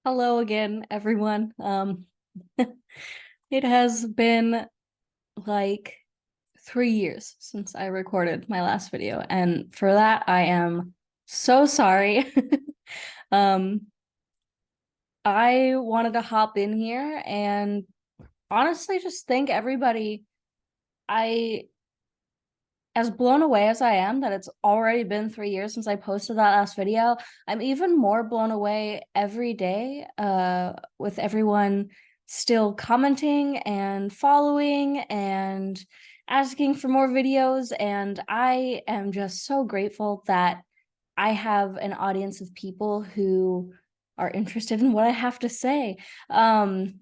Hello again, everyone. It has been like 3 years since I recorded my last video, and for that I am so sorry. Um, I wanted to hop in here and honestly just thank everybody. I, as blown away as I am that it's already been 3 years since I posted that last video, I'm even more blown away every day with everyone still commenting and following and asking for more videos. And I am just so grateful that I have an audience of people who are interested in what I have to say. Um,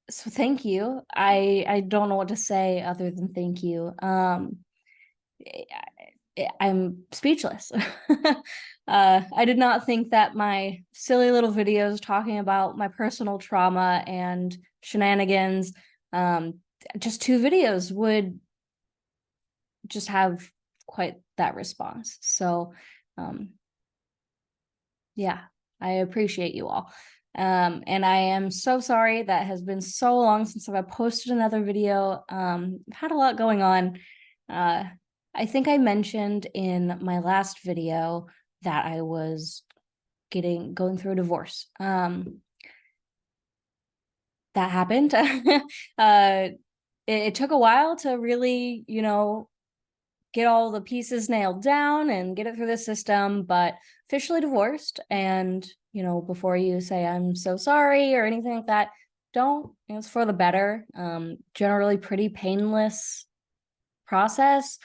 so thank you. I don't know what to say other than thank you. I'm speechless. I did not think that my silly little videos talking about my personal trauma and shenanigans, just 2 videos, would just have quite that response. So, um, yeah, I appreciate you all. And I am so sorry that has been so long since I've posted another video. I've had a lot going on. Uh, I think I mentioned in my last video that I was going through a divorce. That happened. It took a while to really, get all the pieces nailed down and get it through the system, but officially divorced. And, before you say I'm so sorry or anything like that, don't, it's for the better. Generally pretty painless process.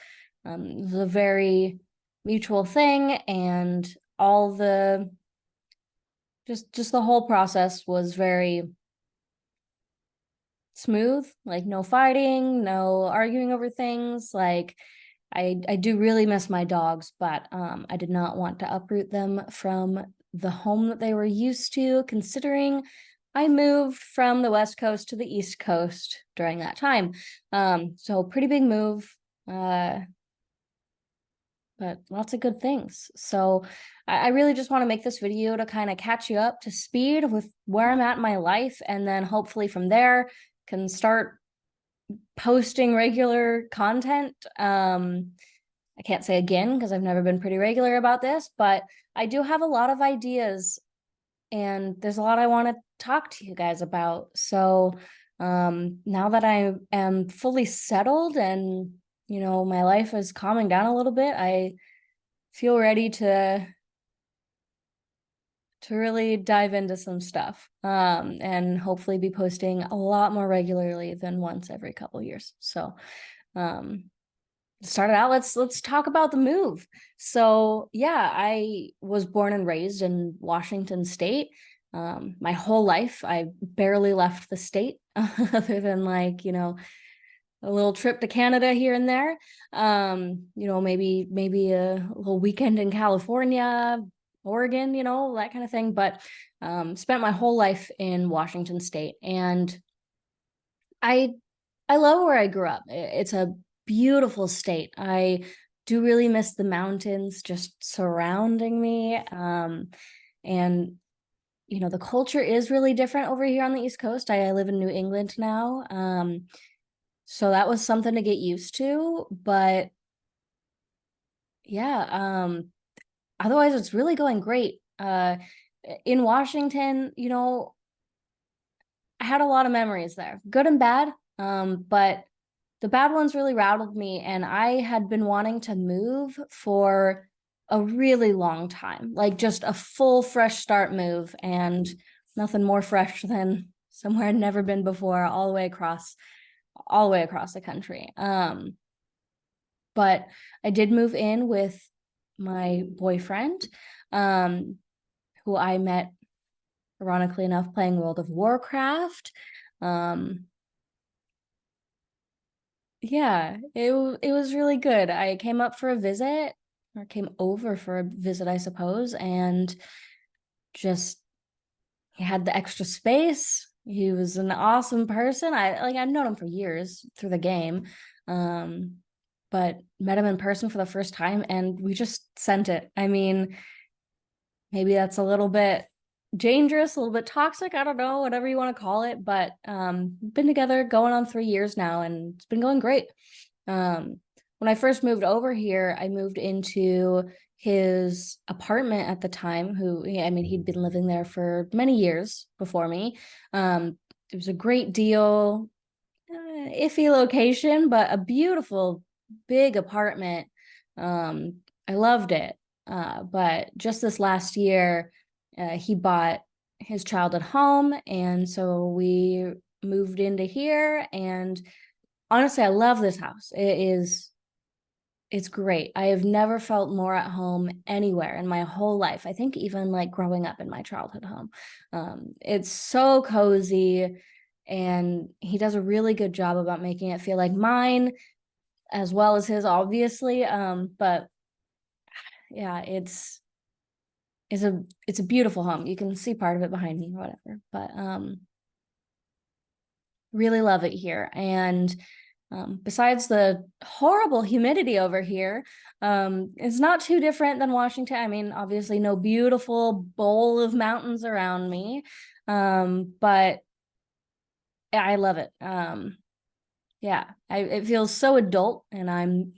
It was a very mutual thing, and all the just the whole process was very smooth, like no fighting, no arguing over things. Like I do really miss my dogs, but I did not want to uproot them from the home that they were used to, considering I moved from the West Coast to the East Coast during that time. So pretty big move, but lots of good things. So I really just want to make this video to kind of catch you up to speed with where I'm at in my life, and then hopefully from there can start posting regular content. I can't say again because I've never been pretty regular about this, but I do have a lot of ideas and there's a lot I want to talk to you guys about. So now that I am fully settled and my life is calming down a little bit, I feel ready to really dive into some stuff, and hopefully be posting a lot more regularly than once every couple years. So start it out, let's talk about the move. So yeah, I was born and raised in Washington State. My whole life I barely left the state other than a little trip to Canada here and there. Maybe a little weekend in California, Oregon, that kind of thing. But spent my whole life in Washington State, and I I love where I grew up. It's a beautiful state. I do really miss the mountains just surrounding me. And the culture is really different over here on the East Coast. I live in New England now. So that was something to get used to. But yeah, otherwise it's really going great. In Washington, I had a lot of memories there, good and bad. But the bad ones really rattled me, and I had been wanting to move for a really long time, like just a full fresh start move, and nothing more fresh than somewhere I'd never been before, all the way across the country. But I did move in with my boyfriend, who I met, ironically enough, playing World of Warcraft. Yeah, it was really good. I came up for a visit, or came over for a visit, I suppose, and just he had the extra space. He was an awesome person. I've known him for years through the game. But met him in person for the first time and we just sent it. I mean, maybe that's a little bit dangerous, a little bit toxic, I don't know, whatever you want to call it, but been together going on 3 years now, and it's been going great. When I first moved over here, I moved into his apartment at the time, he'd been living there for many years before me. It was a great deal, iffy location, but a beautiful big apartment. I loved it. But just this last year, he bought his childhood home, and so we moved into here. And honestly, I love this house. It's great. I have never felt more at home anywhere in my whole life. I think even like growing up in my childhood home. It's so cozy, and he does a really good job about making it feel like mine as well as his, obviously. But yeah, it's a beautiful home. You can see part of it behind me or whatever, but really love it here. And besides the horrible humidity over here, it's not too different than Washington. I mean, obviously no beautiful bowl of mountains around me, but I love it. Yeah, it feels so adult, and I'm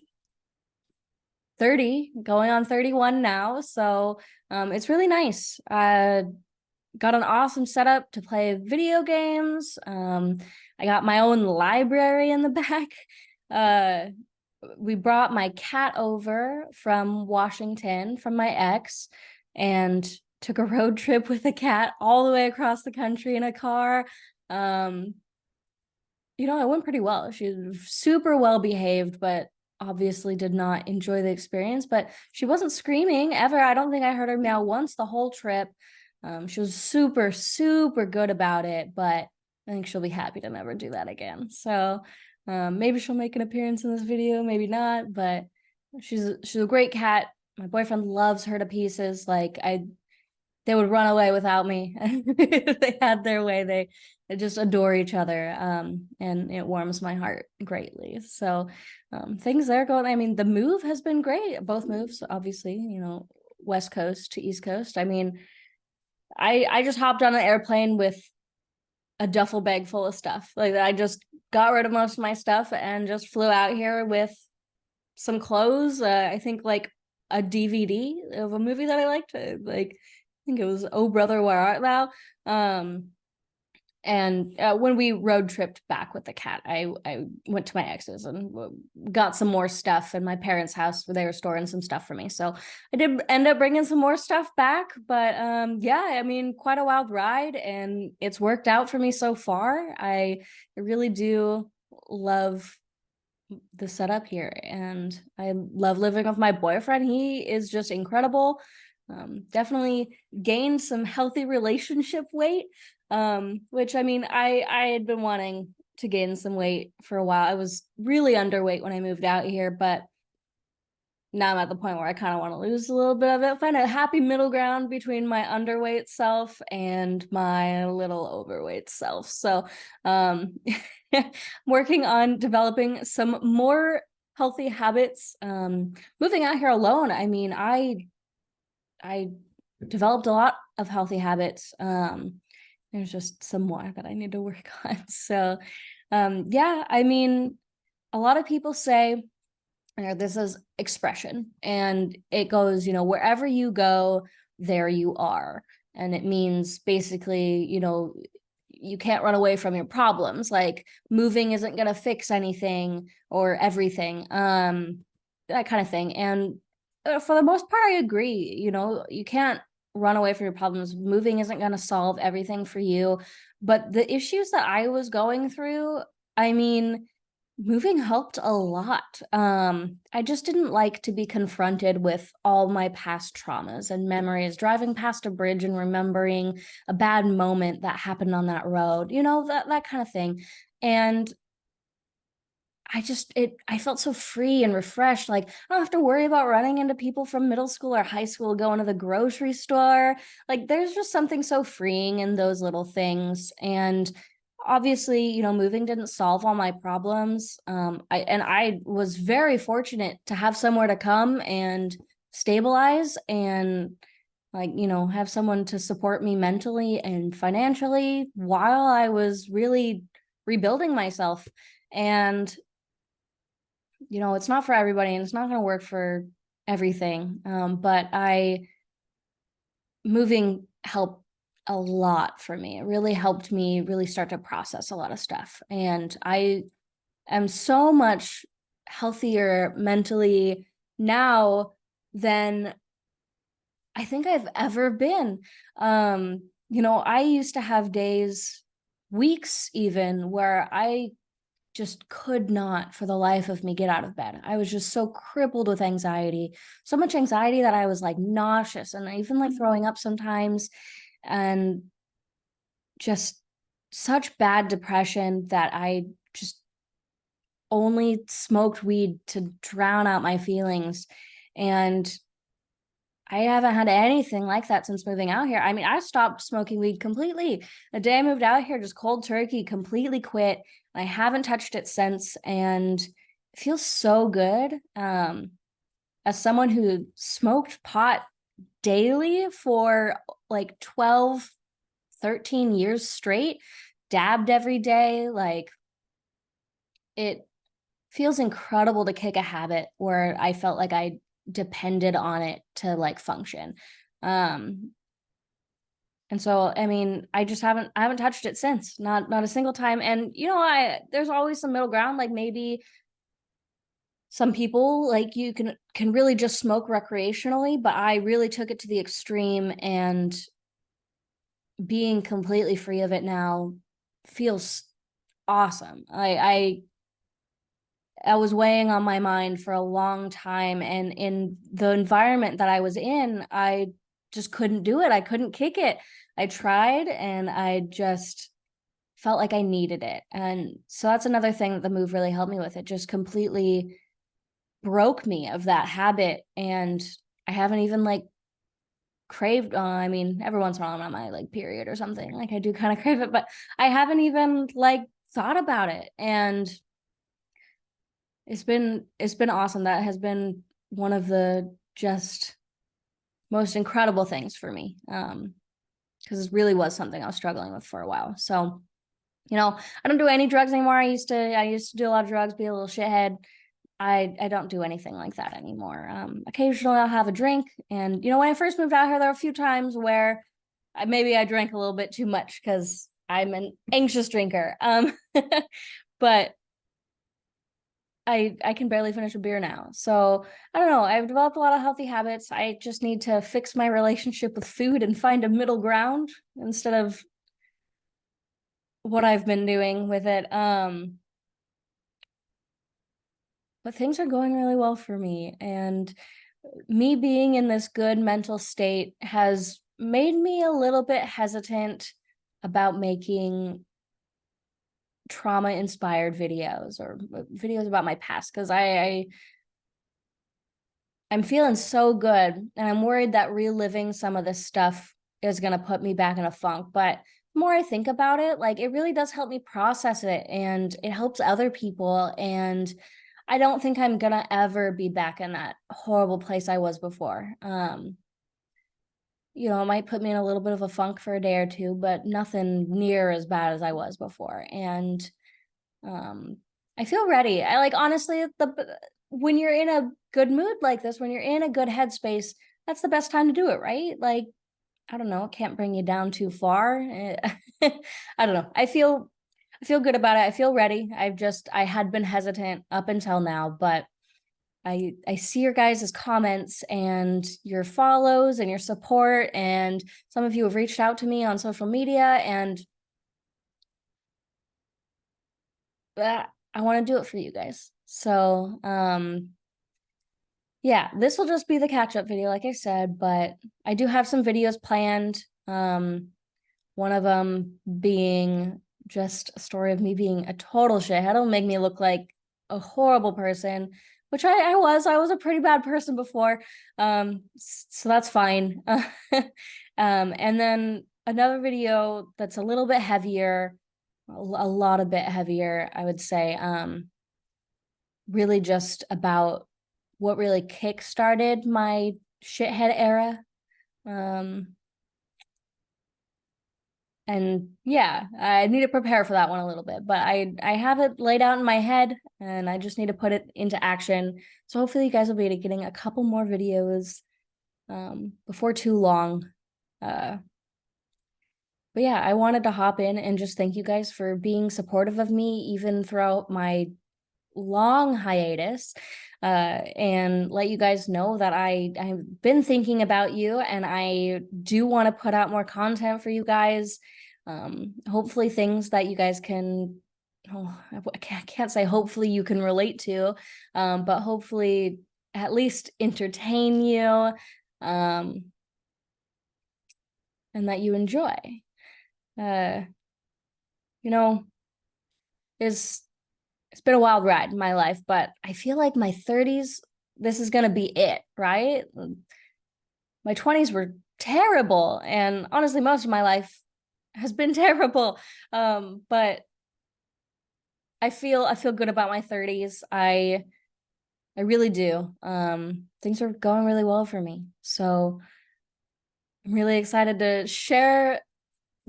30, going on 31 now, so it's really nice. Got an awesome setup to play video games. I got my own library in the back. We brought my cat over from Washington from my ex, and took a road trip with a cat all the way across the country in a car. It went pretty well. She was super well behaved, but obviously did not enjoy the experience. But she wasn't screaming ever. I don't think I heard her meow once the whole trip. She was super, super good about it, but I think she'll be happy to never do that again. So maybe she'll make an appearance in this video, maybe not, but she's a great cat. My boyfriend loves her to pieces. They would run away without me. If they had their way. They just adore each other, and it warms my heart greatly. So things are going. I mean, the move has been great. Both moves, obviously, West Coast to East Coast. I mean, I just hopped on an airplane with a duffel bag full of stuff. Like, I just got rid of most of my stuff and just flew out here with some clothes. I think like a DVD of a movie that I liked. I think it was Oh Brother, Where Art Thou? And when we road tripped back with the cat, I went to my ex's and got some more stuff in my parents' house where they were storing some stuff for me. So I did end up bringing some more stuff back. But yeah, I mean, quite a wild ride, and it's worked out for me so far. I really do love the setup here, and I love living with my boyfriend. He is just incredible. Definitely gained some healthy relationship weight, which, I mean, I had been wanting to gain some weight for a while. I was really underweight when I moved out here, but now I'm at the point where I kind of want to lose a little bit of it, find a happy middle ground between my underweight self and my little overweight self. So working on developing some more healthy habits. Moving out here alone, I mean, I developed a lot of healthy habits. There's just some more that I need to work on. So yeah, I mean, a lot of people say, this is expression, and it goes, wherever you go, there you are. And it means basically, you can't run away from your problems. Like, moving isn't going to fix anything or everything, that kind of thing. And for the most part, I agree. You can't run away from your problems. Moving isn't going to solve everything for you. But the issues that I was going through, I mean, moving helped a lot. I just didn't like to be confronted with all my past traumas and memories, driving past a bridge and remembering a bad moment that happened on that road, that kind of thing. And I felt so free and refreshed. Like, I don't have to worry about running into people from middle school or high school going to the grocery store. Like, there's just something so freeing in those little things. And obviously, moving didn't solve all my problems. I was very fortunate to have somewhere to come and stabilize and like, have someone to support me mentally and financially while I was really rebuilding myself. And, it's not for everybody and it's not going to work for everything. But moving helped a lot for me. It really helped me really start to process a lot of stuff. And I am so much healthier mentally now than I think I've ever been. I used to have days, weeks even, where I just could not for the life of me get out of bed. I was just so crippled with anxiety, so much anxiety that I was like nauseous and even like throwing up sometimes, and just such bad depression that I just only smoked weed to drown out my feelings. And I haven't had anything like that since moving out here. I mean, I stopped smoking weed completely. The day I moved out here, just cold turkey, completely quit. I haven't touched it since, and it feels so good. As someone who smoked pot daily for like 12, 13 years straight, dabbed every day, like it feels incredible to kick a habit where I felt like I depended on it to like function. Um, and so, I mean, I haven't touched it since, not a single time. And, there's always some middle ground. Like maybe some people like you can really just smoke recreationally, but I really took it to the extreme, and being completely free of it now feels awesome. I was weighing on my mind for a long time. And in the environment that I was in, I just couldn't do it. I couldn't kick it. I tried and I just felt like I needed it. And so that's another thing that the move really helped me with. It just completely broke me of that habit. And I haven't even like craved, I mean, every once in a while I'm on my like period or something. Like I do kind of crave it, but I haven't even like thought about it. And it's been awesome. That has been one of the just most incredible things for me. Because it really was something I was struggling with for a while. So, I don't do any drugs anymore. I used to do a lot of drugs, be a little shithead. I don't do anything like that anymore. Occasionally I'll have a drink. And when I first moved out here, there were a few times where maybe I drank a little bit too much because I'm an anxious drinker. But I can barely finish a beer now. So I don't know. I've developed a lot of healthy habits. I just need to fix my relationship with food and find a middle ground instead of what I've been doing with it. But things are going really well for me. And me being in this good mental state has made me a little bit hesitant about making trauma inspired videos or videos about my past, because I'm feeling so good, and I'm worried that reliving some of this stuff is going to put me back in a funk. But the more I think about it, like it really does help me process it, and it helps other people. And I don't think I'm going to ever be back in that horrible place I was before. It might put me in a little bit of a funk for a day or two, but nothing near as bad as I was before. And I feel ready. I like, honestly, when you're in a good mood like this, when you're in a good headspace, that's the best time to do it, right? Like, I don't know, it can't bring you down too far. I don't know. I feel good about it. I feel ready. I had been hesitant up until now, but I see your guys' comments and your follows and your support, and some of you have reached out to me on social media, and I want to do it for you guys. So, yeah, this will just be the catch-up video, like I said, but I do have some videos planned. One of them being just a story of me being a total shithead. It'll make me look like a horrible person, which I was. I was a pretty bad person before. So that's fine. And then another video that's a little bit heavier, a lot a bit heavier, I would say. Really just about what really kick-started my shithead era. And yeah, I need to prepare for that one a little bit, but I have it laid out in my head and I just need to put it into action. So hopefully you guys will be getting a couple more videos before too long. But yeah, I wanted to hop in and just thank you guys for being supportive of me even throughout my long hiatus, and let you guys know that I've been thinking about you and I do want to put out more content for you guys. Hopefully things that you guys can, I can't say hopefully you can relate to, but hopefully at least entertain you, and that you enjoy. Uh, you know, is it's been a wild ride in my life, but I feel like my 30s, this is gonna be it, right? My 20s were terrible, and honestly, most of my life has been terrible. But I feel good about my 30s. I really do. Things are going really well for me. So I'm really excited to share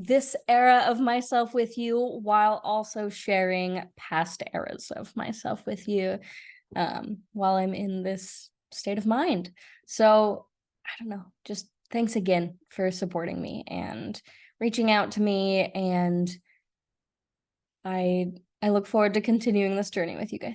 this era of myself with you while also sharing past eras of myself with you, while I'm in this state of mind. So I don't know, just thanks again for supporting me and reaching out to me. And I look forward to continuing this journey with you guys.